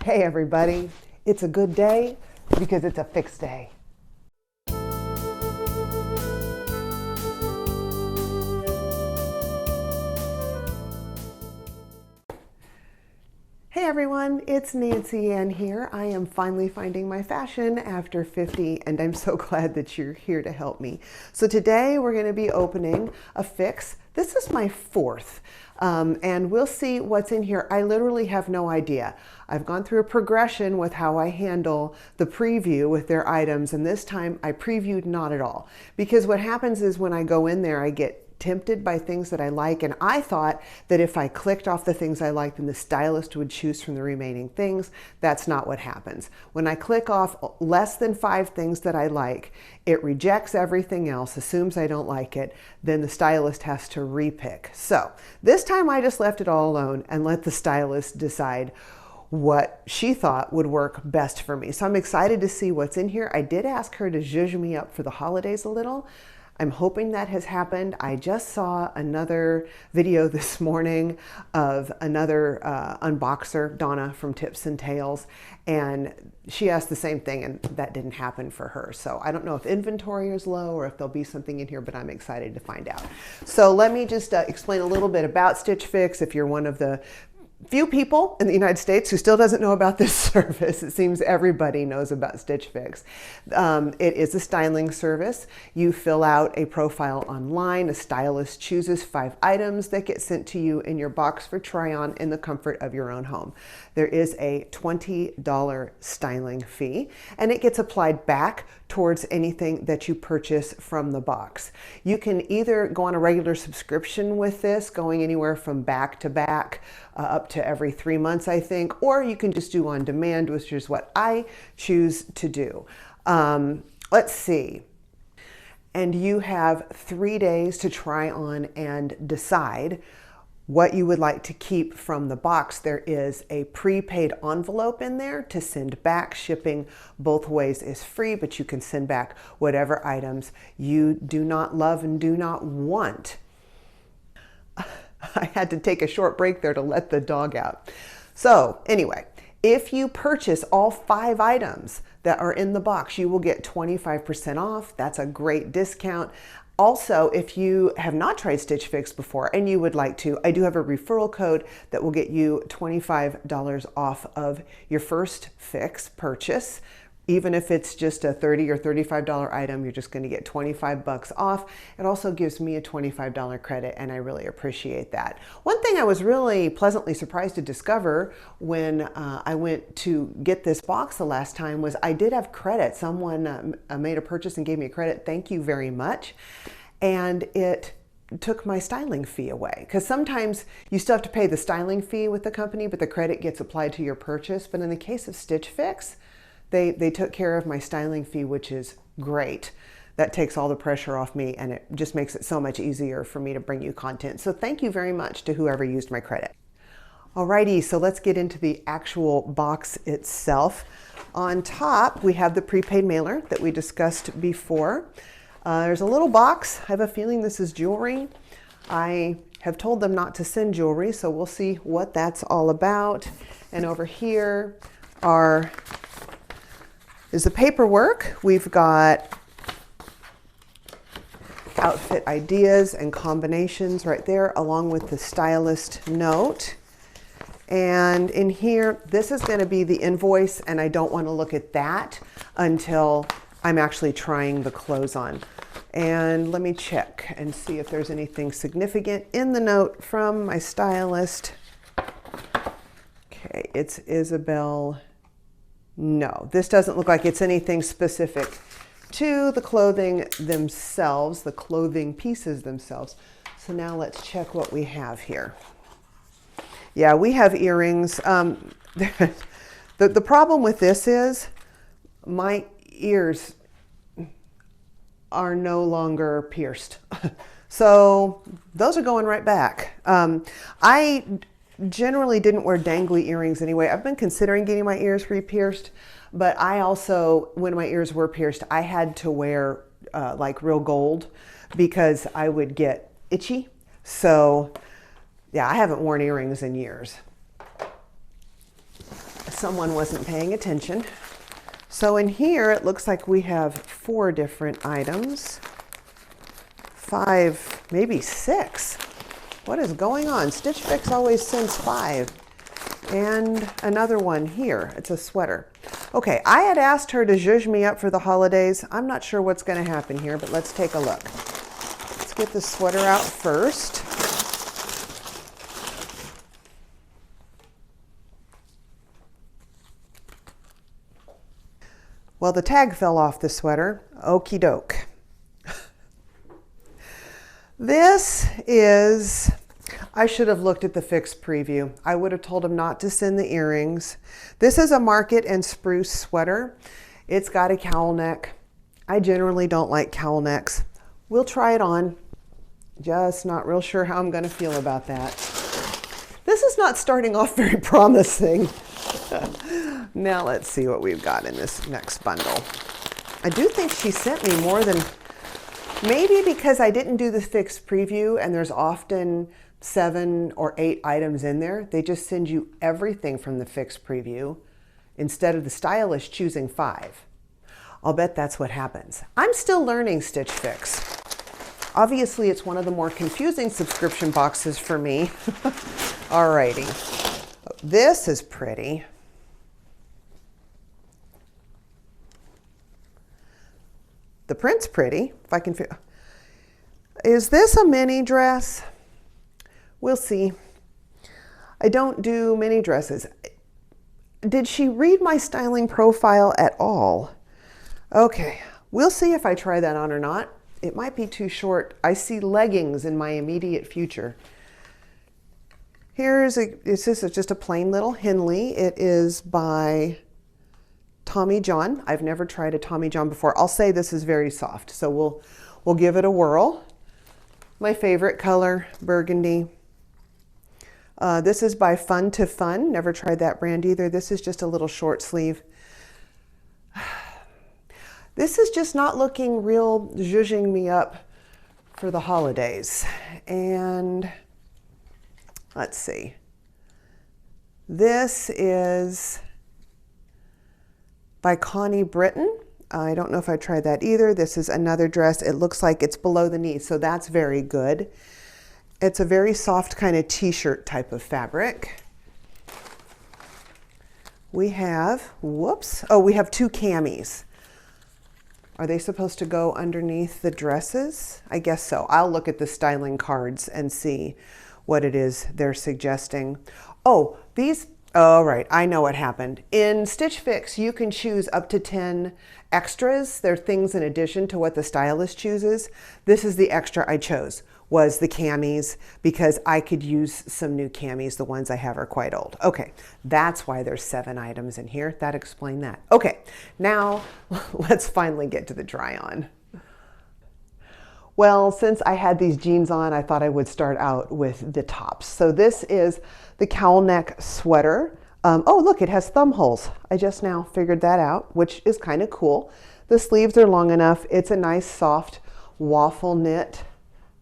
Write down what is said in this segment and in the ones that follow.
Hey everybody, it's a good day because it's a fix day. Hey everyone, it's Nancy Ann here. I am finally finding my fashion after 50 and I'm so glad that you're here to help me. So today we're going to be opening a fix. This is my fourth and we'll see what's in here. I literally have no idea. I've gone through a progression with how I handle the preview with their items, and this time I previewed not at all. Because what happens is when I go in there, I get tempted by things that I like, and I thought that if I clicked off the things I liked, then the stylist would choose from the remaining things. That's not what happens. When I click off less than 5 things that I like, it rejects everything else, assumes I don't like it, then the stylist has to repick. So this time I just left it all alone and let the stylist decide what she thought would work best for me. So I'm excited to see what's in here. I did ask her to zhuzh me up for the holidays a little. I'm hoping that has happened. I just saw another video this morning of another unboxer, Donna from Tips and Tails, and she asked the same thing and that didn't happen for her. So I don't know if inventory is low or if there'll be something in here, but I'm excited to find out. So let me just explain a little bit about StitchFix if you're one of the few people in the United States who still doesn't know about this service. It seems everybody knows about StitchFix. It is a styling service. You fill out a profile online. A stylist chooses 5 items that get sent to you in your box for try-on in the comfort of your own home. There is a $20 styling fee, and it gets applied back towards anything that you purchase from the box. You can either go on a regular subscription with this, going anywhere from back to back, up to every 3 months, I think, or you can just do on demand, which is what I choose to do. Let's see. And you have 3 days to try on and decide what you would like to keep from the box. There is a prepaid envelope in there to send back. Shipping both ways is free, but you can send back whatever items you do not love and do not want. I had to take a short break there to let the dog out. So anyway, if you purchase all 5 items that are in the box, you will get 25% off. That's a great discount. Also, if you have not tried StitchFix before and you would like to, I do have a referral code that will get you $25 off of your first fix purchase. Even if it's just a $30 or $35 item, you're just going to get 25 bucks off. It also gives me a $25 credit, and I really appreciate that. One thing I was really pleasantly surprised to discover when I went to get this box the last time was I did have credit. Someone made a purchase and gave me a credit. Thank you very much. And it took my styling fee away, because sometimes you still have to pay the styling fee with the company, but the credit gets applied to your purchase. But in the case of StitchFix, they took care of my styling fee, which is great. That takes all the pressure off me, and it just makes it so much easier for me to bring you content. So thank you very much to whoever used my credit. Alrighty, so let's get into the actual box itself. On top, we have the prepaid mailer that we discussed before. There's a little box. I have a feeling this is jewelry. I have told them not to send jewelry, so we'll see what that's all about. And over here is the paperwork. We've got outfit ideas and combinations right there, along with the stylist note. And in here, this is going to be the invoice, and I don't want to look at that until I'm actually trying the clothes on. And let me check and see if there's anything significant in the note from my stylist. Okay, it's Isabel. No, this doesn't look like it's anything specific to the clothing themselves, the clothing pieces themselves. So now let's check what we have here. Yeah, we have earrings. The problem with this is my ears are no longer pierced. So those are going right back. I generally didn't wear dangly earrings anyway. I've been considering getting my ears re-pierced, but I also, when my ears were pierced, I had to wear like real gold because I would get itchy. So yeah, I haven't worn earrings in years. someone wasn't paying attention. So in here, it looks like we have 4 different items. 5, maybe 6. What is going on? StitchFix always sends 5. And another one here. It's a sweater. Okay, I had asked her to zhuzh me up for the holidays. I'm not sure what's going to happen here, but let's take a look. Let's get the sweater out first. Well, the tag fell off the sweater. Okie doke. This is, I should have looked at the Fix preview. I would have told him not to send the earrings. This is a Market and Spruce sweater. It's got a cowl neck. I generally don't like cowl necks. We'll try it on. Just not real sure how I'm going to feel about that. This is not starting off very promising. Now let's see what we've got in this next bundle. I do think she sent me more than, maybe because I didn't do the Fix preview and there's often 7 or 8 items in there. They just send you everything from the Fix preview instead of the Stylist choosing 5. I'll bet that's what happens. I'm still learning StitchFix. Obviously, it's one of the more confusing subscription boxes for me. Alrighty. This is pretty. The print's pretty, if I can figure. Is this a mini dress? We'll see. I don't do mini dresses. Did she read my styling profile at all? Okay, we'll see if I try that on or not. It might be too short. I see leggings in my immediate future. This is just a plain little Henley. It is by Tommy John. I've never tried a Tommy John before. I'll say this is very soft, so we'll give it a whirl. My favorite color, Burgundy. This is by Fun to Fun. Never tried that brand either. This is just a little short sleeve. This is just not looking real zhuzhing me up for the holidays. And let's see. This is by Britton. I don't know if I tried that either. This is another dress. It looks like it's below the knee, so that's very good. It's a very soft kind of t-shirt type of fabric. We have, whoops, oh, we have 2 camis. Are they supposed to go underneath the dresses? I guess so. I'll look at the styling cards and see what it is they're suggesting. Oh, these, oh, right, I know what happened. In StitchFix, you can choose up to 10 extras. They're things in addition to what the stylist chooses. This is the extra I chose, was the camis, because I could use some new camis. The ones I have are quite old. Okay, that's why there's 7 items in here. That explained that. Okay, now let's finally get to the try on. Well, since I had these jeans on, I thought I would start out with the tops. So this is the cowl neck sweater. Oh, look, it has thumb holes. I just now figured that out, which is kind of cool. The sleeves are long enough. It's a nice soft waffle knit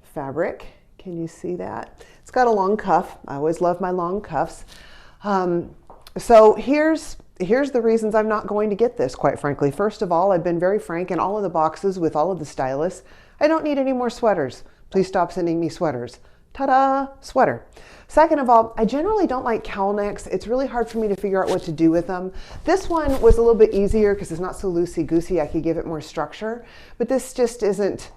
fabric. Can you see that? It's got a long cuff. I always love my long cuffs. So here's the reasons I'm not going to get this, quite frankly. First of all, I've been very frank in all of the boxes with all of the stylists. I don't need any more sweaters. Please stop sending me sweaters. Ta-da, sweater. Second of all, I generally don't like cowl necks. It's really hard for me to figure out what to do with them. This one was a little bit easier because it's not so loosey-goosey. I could give it more structure, but this just isn't,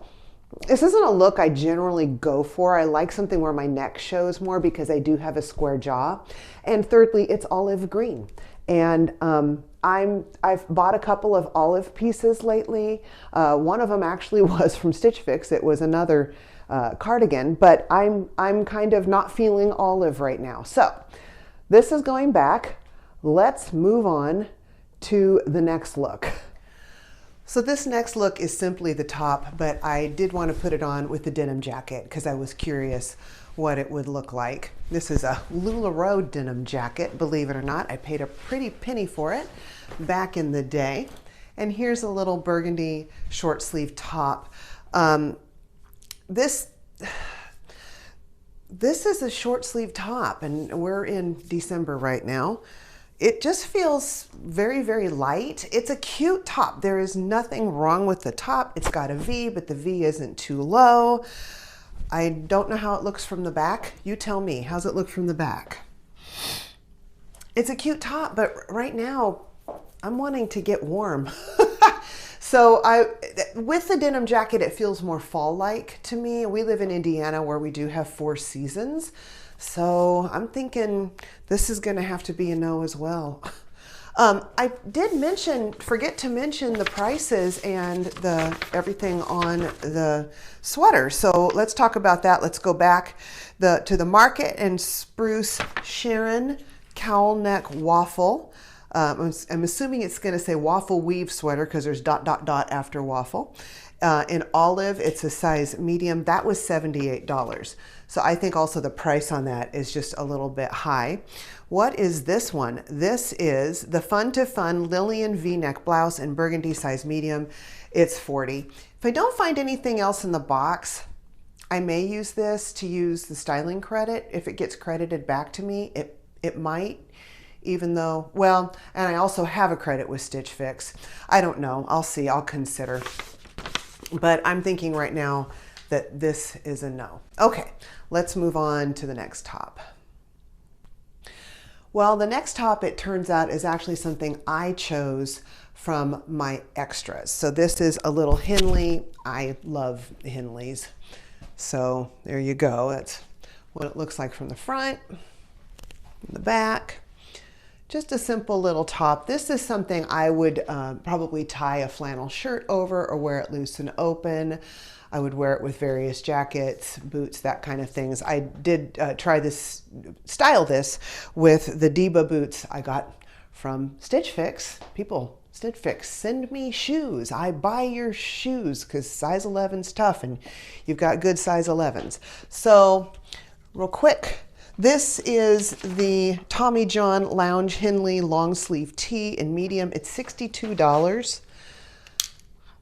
this isn't a look I generally go for. I like something where my neck shows more because I do have a square jaw. And thirdly, it's olive green. And I've bought a couple of olive pieces lately. One of them actually was from StitchFix. It was another cardigan, but I'm kind of not feeling olive right now. So this is going back. Let's move on to the next look. So this next look is simply the top, but I did want to put it on with the denim jacket because I was curious what it would look like. This is a LuLaRoe denim jacket, believe it or not. I paid a pretty penny for it back in the day. And here's a little burgundy short sleeve top. This is a short sleeve top, and we're in December right now. it just feels very, very light. It's a cute top. There is nothing wrong with the top. It's got a V, but the V isn't too low. I don't know how it looks from the back. You tell me, how's it look from the back? It's a cute top, but right now I'm wanting to get warm. So with the denim jacket, it feels more fall-like to me. We live in Indiana where we do have 4 seasons. So I'm thinking this is gonna have to be a no as well. I did forget to mention the prices and everything on the sweater. So let's talk about that. Let's go back to the Market and Spruce Sharon Cowl neck waffle. I'm assuming it's going to say waffle weave sweater because there's ... after waffle. In olive, it's a size medium. That was $78. So I think also the price on that is just a little bit high. What is this one? This is the Fun to Fun Lillian V-neck blouse in burgundy size medium. It's $40. If I don't find anything else in the box, I may use this to use the styling credit. If it gets credited back to me, it might, even though, well, and I also have a credit with StitchFix. I don't know. I'll see. I'll consider. But I'm thinking right now that this is a no. Okay, let's move on to the next top. Well, the next top, it turns out, is actually something I chose from my extras. So this is a little Henley. I love Henleys. So there you go. That's what it looks like from the front, from the back. Just a simple little top. This is something I would probably tie a flannel shirt over or wear it loose and open. I would wear it with various jackets, boots, that kind of things. I did style this with the Diva boots I got from StitchFix. People, StitchFix, send me shoes. I buy your shoes because size 11's tough and you've got good size 11s. So real quick, this is the Tommy John Lounge Henley long sleeve tee in medium. It's $62.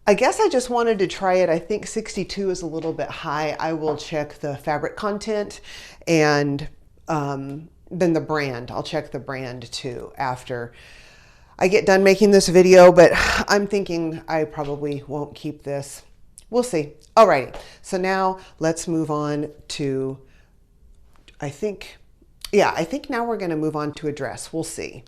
I guess I just wanted to try it. I think 62 is a little bit high. I will check the fabric content and then the brand. I'll check the brand too after I get done making this video, but I'm thinking I probably won't keep this. We'll see. Alrighty, so now let's move on to, I think now we're gonna move on to a dress. We'll see.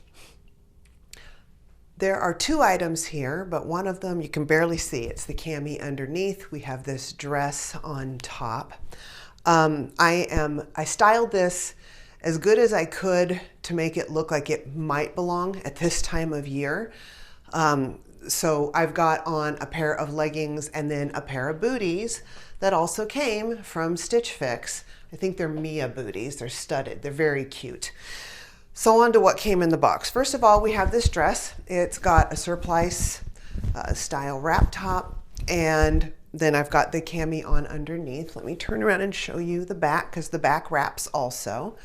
There are 2 items here, but one of them you can barely see. It's the cami underneath. We have this dress on top. I styled this as good as I could to make it look like it might belong at this time of year. So I've got on a pair of leggings and then a pair of booties that also came from StitchFix. I think they're Mia booties. They're studded. They're very cute. So on to what came in the box. First of all, we have this dress. It's got a surplice style wrap top, and then I've got the cami on underneath. Let me turn around and show you the back because the back wraps also.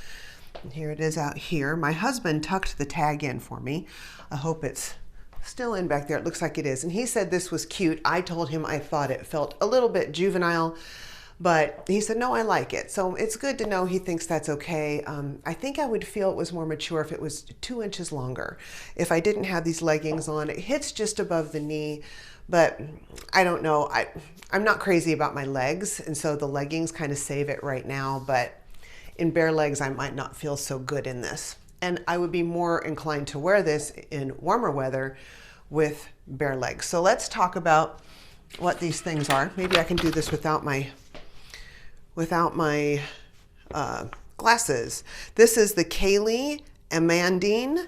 And here it is out here. My husband tucked the tag in for me. I hope it's still in back there. It looks like it is. And he said this was cute. I told him I thought it felt a little bit juvenile, but he said, no, I like it. So it's good to know he thinks that's okay. I think I would feel it was more mature if it was 2 inches longer. If I didn't have these leggings on, it hits just above the knee, but I don't know. I'm not crazy about my legs, and so the leggings kind of save it right now, but in bare legs, I might not feel so good in this. And I would be more inclined to wear this in warmer weather with bare legs. So let's talk about what these things are. Maybe I can do this without my glasses. This is the Kayleigh Amandine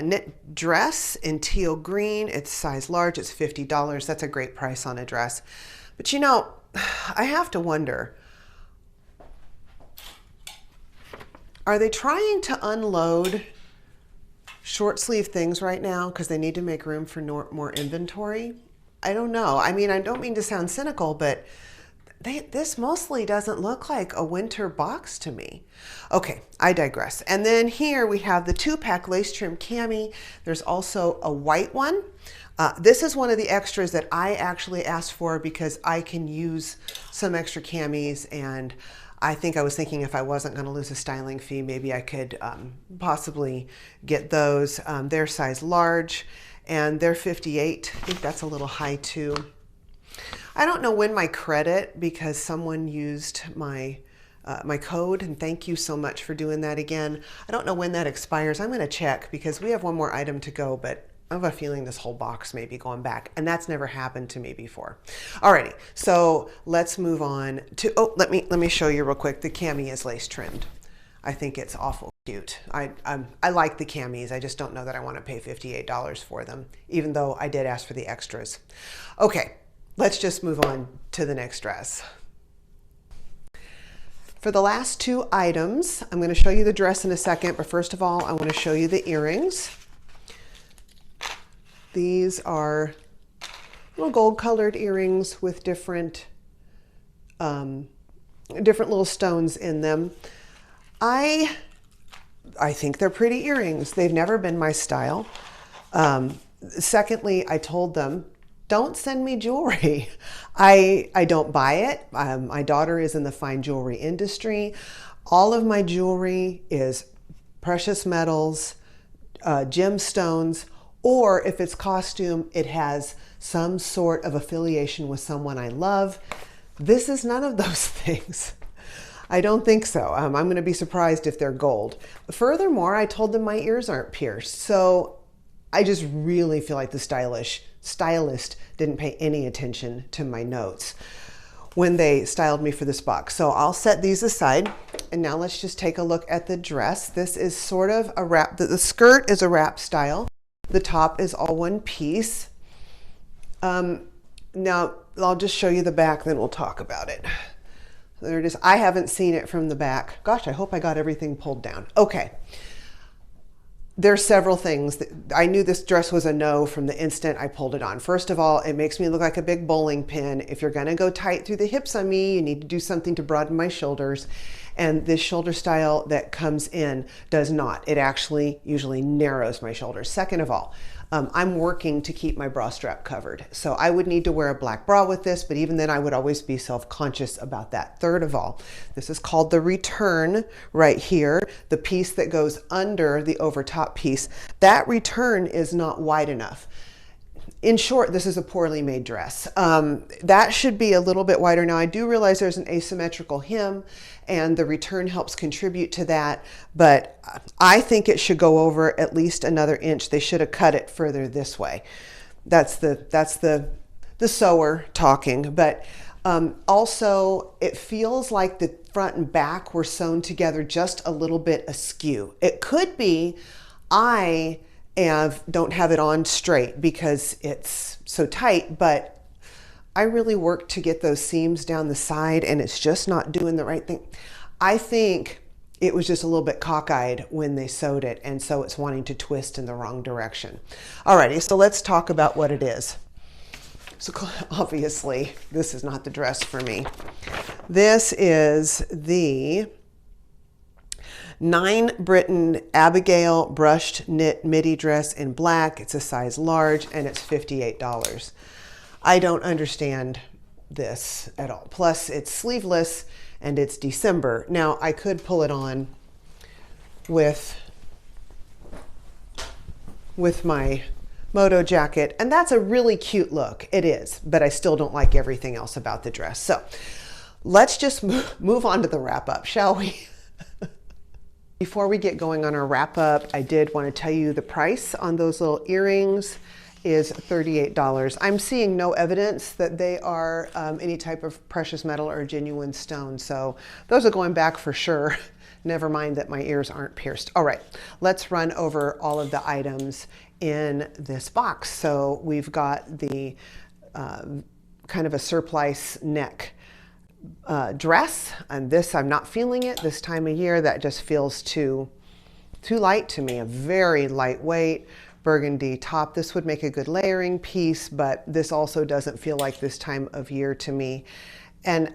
knit dress in teal green. It's size large. It's $50. That's a great price on a dress. But you know, I have to wonder, are they trying to unload short sleeve things right now because they need to make room for more inventory? I don't know. I mean, I don't mean to sound cynical, but this mostly doesn't look like a winter box to me. Okay, I digress. And then here we have the 2-pack lace trim cami. There's also a white one. This is one of the extras that I actually asked for because I can use some extra camis, and I think I was thinking if I wasn't going to lose a styling fee, maybe I could possibly get those. They're size large and they're 58. I think that's a little high too. I don't know when my credit, because someone used my my code, and thank you so much for doing that again. I don't know when that expires. I'm going to check because we have one more item to go, but I have a feeling this whole box may be going back, and that's never happened to me before. Alrighty, so let's move on to, oh, let me show you real quick. The cami is lace trimmed. I think it's awful cute. I like the camis. I just don't know that I want to pay $58 for them, even though I did ask for the extras. Okay, let's just move on to the next dress. For the last two items, I'm going to show you the dress in a second, but first of all, I want to show you the earrings. These are little gold colored earrings with different little stones in them. I think they're pretty earrings. They've never been my style. Secondly, I told them, don't send me jewelry. I don't buy it. My daughter is in the fine jewelry industry. All of my jewelry is precious metals, gemstones, or if it's costume, it has some sort of affiliation with someone I love. This is none of those things. I don't think so. I'm going to be surprised if they're gold. Furthermore, I told them my ears aren't pierced. So I just really feel like the stylist didn't pay any attention to my notes when they styled me for this box. So I'll set these aside, and now let's just take a look at the dress. This is sort of a wrap. The skirt is a wrap style. The top is all one piece. Now I'll just show you the back, then we'll talk about it. There it is. I haven't seen it from the back. Gosh, I hope I got everything pulled down. Okay. There's several things. I knew this dress was a no from the instant I pulled it on. First of all, it makes me look like a big bowling pin. If you're going to go tight through the hips on me, you need to do something to broaden my shoulders. And this shoulder style that comes in does not. It actually usually narrows my shoulders. Second of all, I'm working to keep my bra strap covered. So I would need to wear a black bra with this, but even then I would always be self-conscious about that. Third of all, this is called the return right here, the piece that goes under the over top piece. That return is not wide enough. In short, this is a poorly made dress. That should be a little bit wider. Now I do realize there's an asymmetrical hem and the return helps contribute to that, but I think it should go over at least another inch. They should have cut it further this way. That's the sewer talking, but also it feels like the front and back were sewn together just a little bit askew. It could be I don't have it on straight because it's so tight, but I really worked to get those seams down the side and it's just not doing the right thing. I think it was just a little bit cockeyed when they sewed it, and so it's wanting to twist in the wrong direction. Alrighty, so let's talk about what it is. So obviously, this is not the dress for me. This is the 9 Britton Abigail brushed knit midi dress in black. It's a size large and it's $58. I don't understand this at all. Plus it's sleeveless and it's December. Now I could pull it on with my moto jacket, and that's a really cute look. It is, but I still don't like everything else about the dress. So let's just move on to the wrap up, shall we? Before we get going on our wrap up, I did want to tell you the price on those little earrings is $38. I'm seeing no evidence that they are any type of precious metal or genuine stone, so those are going back for sure. Never mind that my ears aren't pierced. All right, let's run over all of the items in this box. So we've got the kind of a surplice neck dress, and this, I'm not feeling it this time of year. That just feels too light to me. A very lightweight burgundy top. This would make a good layering piece, but this also doesn't feel like this time of year to me. And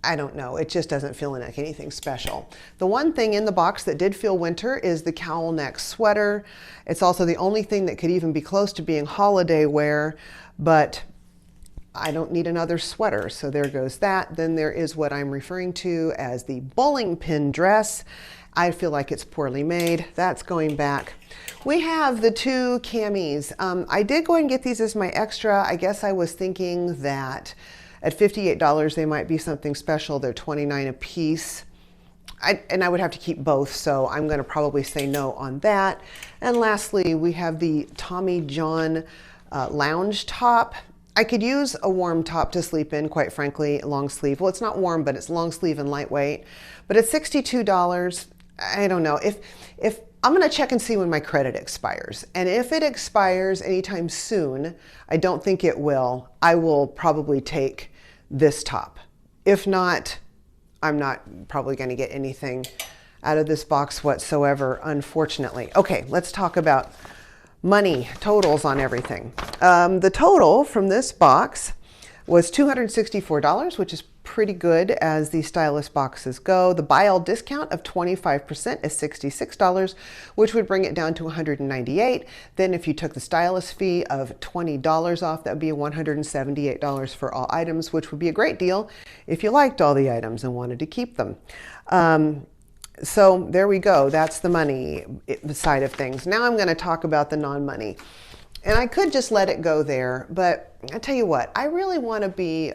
I don't know, it just doesn't feel like anything special. The one thing in the box that did feel winter is the cowl neck sweater. It's also the only thing that could even be close to being holiday wear, but I don't need another sweater, so there goes that. Then there is what I'm referring to as the bowling pin dress. I feel like it's poorly made. That's going back. We have the two camis. I did go ahead and get these as my extra. I guess I was thinking that at $58 they might be something special. They're $29 a piece. And I would have to keep both, so I'm going to probably say no on that. And lastly, we have the Tommy John lounge top. I could use a warm top to sleep in, quite frankly, long sleeve. Well, it's not warm, but it's long sleeve and lightweight. But at $62, I don't know. If I'm going to check and see when my credit expires. And if it expires anytime soon, I don't think it will, I will probably take this top. If not, I'm not probably going to get anything out of this box whatsoever, unfortunately. Okay, let's talk about money, totals on everything. The total from this box was $264, which is pretty good as the Stylist boxes go. The buy all discount of 25% is $66, which would bring it down to $198. Then if you took the Stylist fee of $20 off, that would be $178 for all items, which would be a great deal if you liked all the items and wanted to keep them. So there we go. That's the money side of things. Now I'm going to talk about the non-money. And I could just let it go there, but I tell you what, I really want to be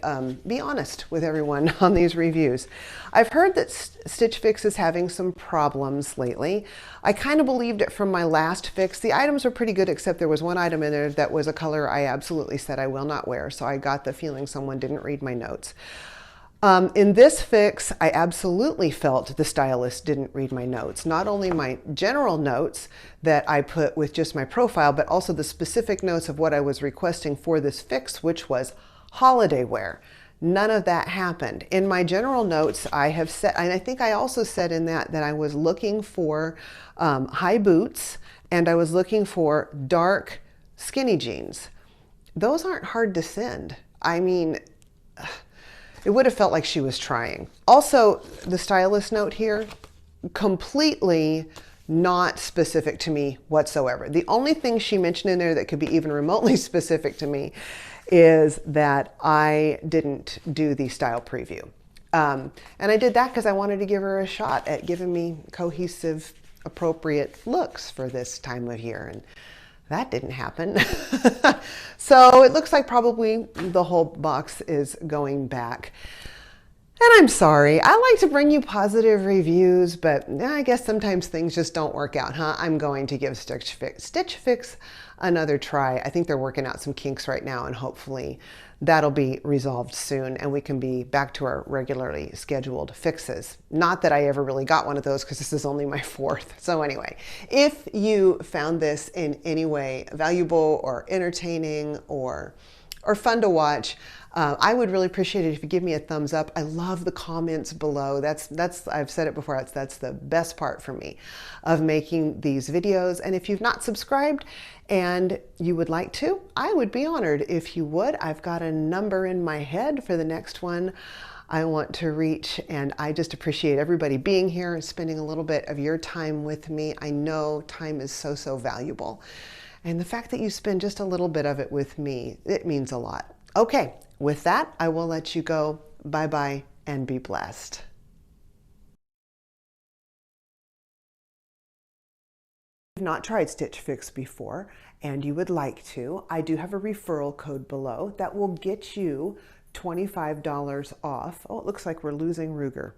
honest with everyone on these reviews. I've heard that StitchFix is having some problems lately. I kind of believed it from my last fix. The items were pretty good, except there was one item in there that was a color I absolutely said I will not wear. So I got the feeling someone didn't read my notes. In this fix, I absolutely felt the stylist didn't read my notes. Not only my general notes that I put with just my profile, but also the specific notes of what I was requesting for this fix, which was holiday wear. None of that happened. In my general notes, I have said, and I think I also said in that I was looking for high boots and I was looking for dark skinny jeans. Those aren't hard to send. I mean, it would have felt like she was trying. Also, the stylist note here, completely not specific to me whatsoever. The only thing she mentioned in there that could be even remotely specific to me is that I didn't do the style preview. And I did that because I wanted to give her a shot at giving me cohesive, appropriate looks for this time of year. And that didn't happen. So it looks like probably the whole box is going back. And I'm sorry, I like to bring you positive reviews, but I guess sometimes things just don't work out, huh? I'm going to give StitchFix another try. I think they're working out some kinks right now, and hopefully that'll be resolved soon and we can be back to our regularly scheduled fixes. Not that I ever really got one of those because this is only my fourth. So anyway, if you found this in any way valuable or entertaining or fun to watch, I would really appreciate it if you give me a thumbs up. I love the comments below. I've said it before, that's the best part for me of making these videos. And if you've not subscribed and you would like to, I would be honored if you would. I've got a number in my head for the next one I want to reach, and I just appreciate everybody being here and spending a little bit of your time with me. I know time is so, so valuable. And the fact that you spend just a little bit of it with me, it means a lot. Okay, with that, I will let you go. Bye-bye and be blessed. If you've not tried StitchFix before and you would like to, I do have a referral code below that will get you $25 off. Oh, it looks like we're losing Ruger.